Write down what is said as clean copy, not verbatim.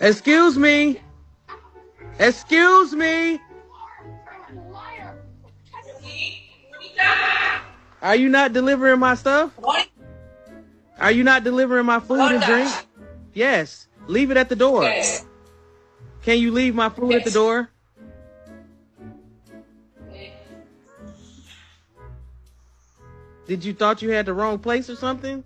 Excuse me. Excuse me. Are you not delivering my stuff? What? Are you not delivering my food and drink? Yes. Leave it at the door. Yes. Can you leave my food at the door? Did you thought you had the wrong place or something?